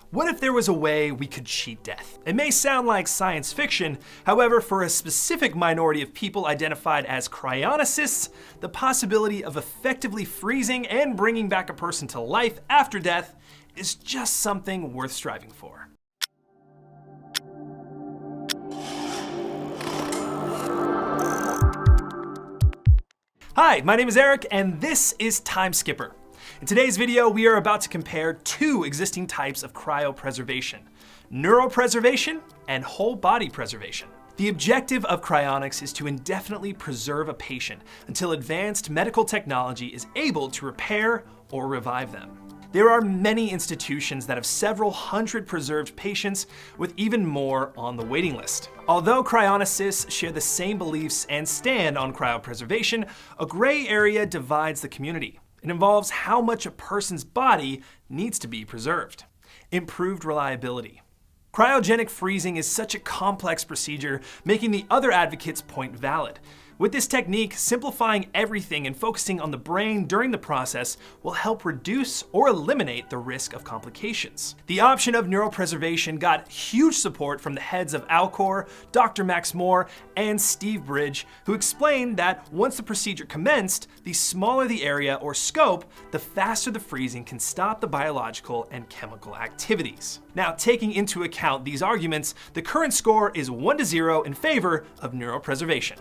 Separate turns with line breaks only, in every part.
What if there was a way we could cheat death? It may sound like science fiction, however, for a specific minority of people identified as cryonicists, the possibility of effectively freezing and bringing back a person to life after death is just something worth striving for. Hi, my name is Eric, and this is Timeskipper. In today's video, we are about to compare two existing types of cryopreservation: neuropreservation and whole body preservation. The objective of cryonics is to indefinitely preserve a patient until advanced medical technology is able to repair or revive them. There are many institutions that have several hundred preserved patients, with even more on the waiting list. Although cryonicists share the same beliefs and stand on cryopreservation, a gray area divides the community. It involves how much a person's body needs to be preserved. Improved reliability. Cryogenic freezing is such a complex procedure, making the other advocates' point valid. With this technique, simplifying everything and focusing on the brain during the process will help reduce or eliminate the risk of complications. The option of neuropreservation got huge support from the heads of Alcor, Dr. Max Moore, and Steve Bridge, who explained that once the procedure commenced, the smaller the area or scope, the faster the freezing can stop the biological and chemical activities. Now, taking into account these arguments, the current score is 1-0 in favor of neuropreservation.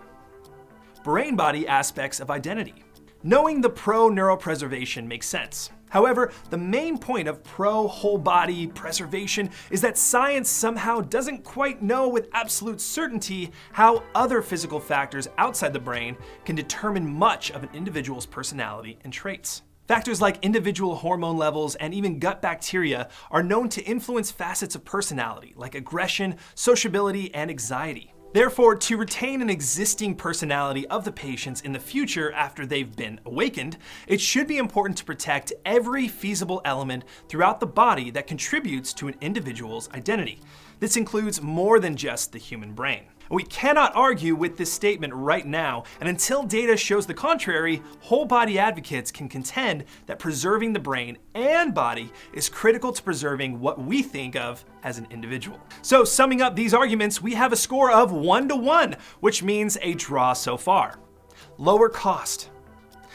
Brain-body aspects of identity. Knowing the pro-neuropreservation makes sense. However, the main point of pro-whole body preservation is that science somehow doesn't quite know with absolute certainty how other physical factors outside the brain can determine much of an individual's personality and traits. Factors like individual hormone levels and even gut bacteria are known to influence facets of personality, like aggression, sociability, and anxiety. Therefore, to retain an existing personality of the patients in the future after they've been awakened, it should be important to protect every feasible element throughout the body that contributes to an individual's identity. This includes more than just the human brain. We cannot argue with this statement right now, and until data shows the contrary, whole body advocates can contend that preserving the brain and body is critical to preserving what we think of as an individual. So summing up these arguments, we have a score of 1-1, which means a draw so far. Lower cost.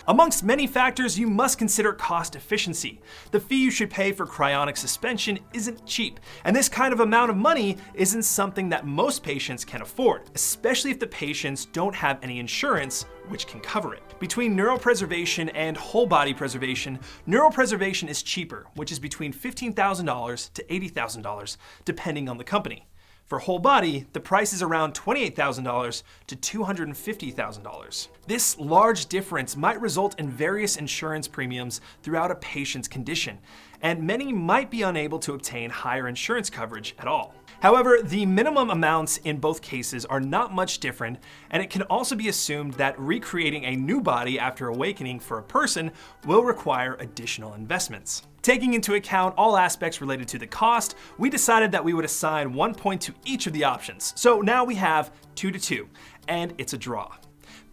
Amongst many factors, you must consider cost efficiency. The fee you should pay for cryonic suspension isn't cheap, and this kind of amount of money isn't something that most patients can afford, especially if the patients don't have any insurance which can cover it. Between neuropreservation and whole body preservation, neuropreservation is cheaper, which is between $15,000 to $80,000, depending on the company. For whole body, the price is around $28,000 to $250,000. This large difference might result in various insurance premiums throughout a patient's condition, and many might be unable to obtain higher insurance coverage at all. However, the minimum amounts in both cases are not much different, and it can also be assumed that recreating a new body after awakening for a person will require additional investments. Taking into account all aspects related to the cost, we decided that we would assign 1 point to each of the options. So now we have 2-2, and it's a draw.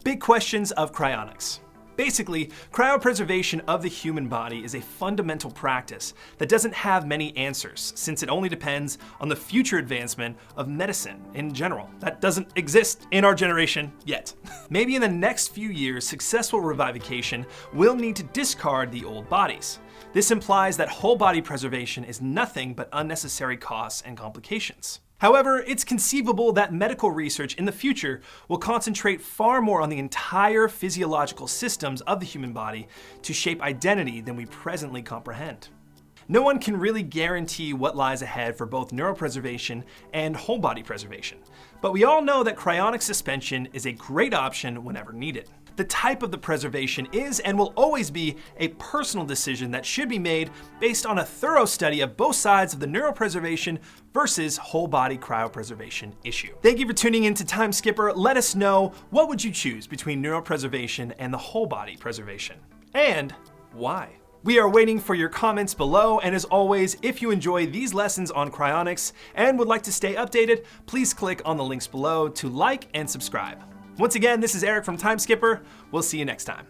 Big questions of cryonics. Basically, cryopreservation of the human body is a fundamental practice that doesn't have many answers, since it only depends on the future advancement of medicine in general. That doesn't exist in our generation yet. Maybe in the next few years, successful revivification will need to discard the old bodies. This implies that whole body preservation is nothing but unnecessary costs and complications. However, it's conceivable that medical research in the future will concentrate far more on the entire physiological systems of the human body to shape identity than we presently comprehend. No one can really guarantee what lies ahead for both neuropreservation and whole body preservation, but we all know that cryonic suspension is a great option whenever needed. The type of the preservation is and will always be a personal decision that should be made based on a thorough study of both sides of the neuropreservation versus whole body cryopreservation issue. Thank you for tuning in to Timeskipper. Let us know, what would you choose between neuropreservation and the whole body preservation, and why? We are waiting for your comments below, and as always, if you enjoy these lessons on cryonics and would like to stay updated, please click on the links below to like and subscribe. Once again, this is Eric from Timeskipper. We'll see you next time.